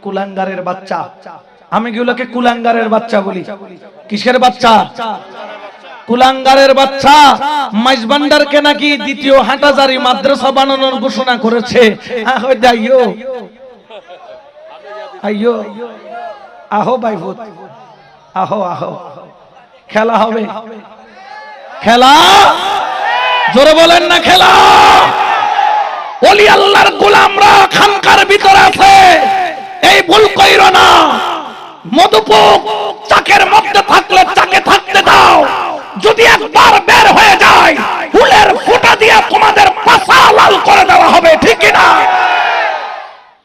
কুলাঙ্গারের বাচ্চা, আমি এগুলোকে কুলাঙ্গারের বাচ্চা বলি। কিসের বাচ্চা? কুলাঙ্গারের বাচ্চা। মাইজবান্ডারকে নাকি দ্বিতীয় হাটাজারি মাদ্রাসা বানানোর ঘোষণা করেছে। আইয়ো আহো ভাই ভূত, আহো আহো, খেলা হবে, খেলা জোরে বলেন না, খেলা। ওলি আল্লাহর গোলামরা খানকার ভিতরে আছে, এই ভুল কইরো না। মধুপুক চাকের মধ্যে থাকলে চাকে থাকতে দাও, যদি একবার বের হয়ে যায় ফুলের ফোঁটা দিয়ে তোমাদের পাছা লাল করে দেওয়া হবে, ঠিক না?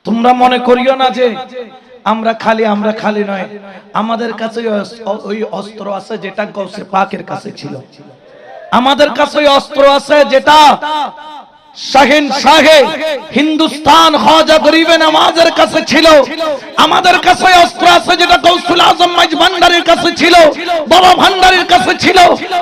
তোমরা মনে করিও না যে আমরা খালি নয়, আমাদের কাছে ওই অস্ত্র আছে যেটা গৌসে পাকের কাছে ছিল। আমাদের কাছে ওই অস্ত্র আছে যেটা শাহিন শাহে হিন্দুস্তান খাজা গরিবে নওয়াজের কাছে ছিল। আমাদের কাছে অস্ত্র আছে যেটা গৌসুল আজম মাইজ ভান্ডারীর কাছে ছিল, বাবা ভান্ডারীর কাছে ছিল,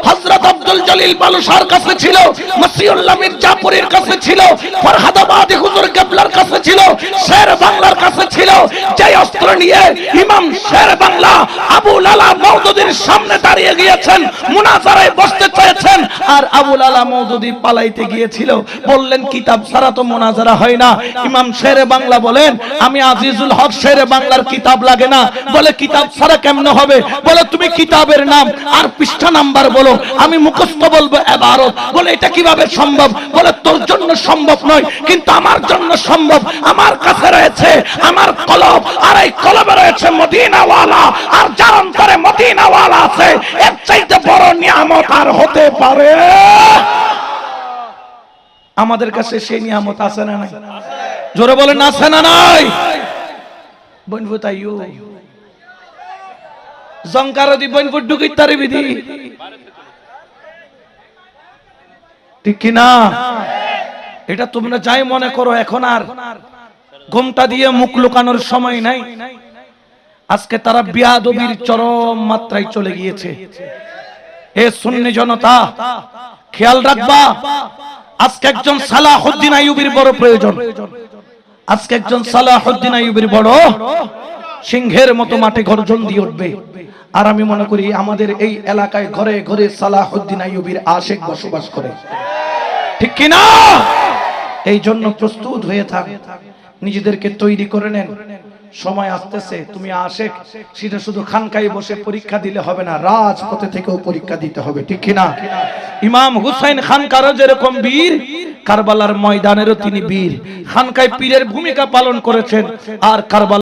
হযরত আব্দুল জলিল বালুশার কাছে ছিল, মসিউল্লাহ মির্জাপুরীর কাছে ছিল, ফরহাদাবাদী হুজুর কেবলার কাছে ছিল, শের বাংলার কাছে ছিল। যে অস্ত্র নিয়ে ইমাম শের বাংলা আবুল আলা মওদুদীর সামনে দাঁড়িয়ে গিয়েছেন, মুনাজারায় বসতে চেয়েছেন, আর আবুল আলা মওদুদী পালাইতে গিয়েছিল। বললেন কিতাব ছাড়া তো মুনাজারা হয় না। ইমাম শেরে বাংলা বলেন আমি আজিজুল হক শেরে বাংলার কিতাব লাগে না। বলে কিতাব ছাড়া কেমনে হবে? বলে তুমি কিতাবের নাম আর পৃষ্ঠা নাম্বার বলো, আমি মুখস্থ বলবো ইবারত। বলে এটা কিভাবে সম্ভব? বলে তোর জন্য সম্ভব নয়, কিন্তু আমার জন্য সম্ভব। আমার কাছে রয়েছে আমার কলম, আর এই কলমে রয়েছে মদিনাওয়ালা, আর যার অন্তরে মদিনাওয়ালা আছে এর চাইতে বড় নিয়ামত আর হতে পারে? আমাদের কাছে সেই নিয়ামত আছে না নাই? জোরে বলেন আছে না নাই? বনভূত আইয়ো জঙ্কার দি বনভূত ঢুকি তারি বিধি, ঠিক কি না? এটা তোমরা যাই মনে করো, এখন আর ঘোমটা দিয়ে মুখ লুকানোর সময় নাই। আজকে তারা বিয়াদবির চরম মাত্রায় চলে গিয়েছে। এ সুন্নি জনতা খেয়াল রাখবা, আজকে একজন সালাহুদ্দিন আইয়ুবীর বড় প্রয়োজন। আজকে একজন সালাহুদ্দিন আইয়ুবীর বড় সিংহের মতো মাঠে গর্জন দিয়ে উঠবে। আর আমি মনে করি আমাদের এই এলাকায় ঘরে ঘরে সালাহুদ্দিন আইয়ুবীর আশিক বসবাস করে, ঠিক কি না? এই জন্য প্রস্তুত হয়ে থাক, নিজেদেরকে তৈরি করে নেন। সময় আসতেছে, তুমি আশিক সেটা শুধু খানকায় বসে পরীক্ষা দিলে হবে না, রাজপথে থেকেও পরীক্ষা দিতে হবে, ঠিক কি না? ইমাম হুসাইন খানকারও যেরকম বীর, কারবালার ময়দানেরও তিনি বীর। খানকায় পীরের ভূমিকা পালন করেছেন, আর কারবালা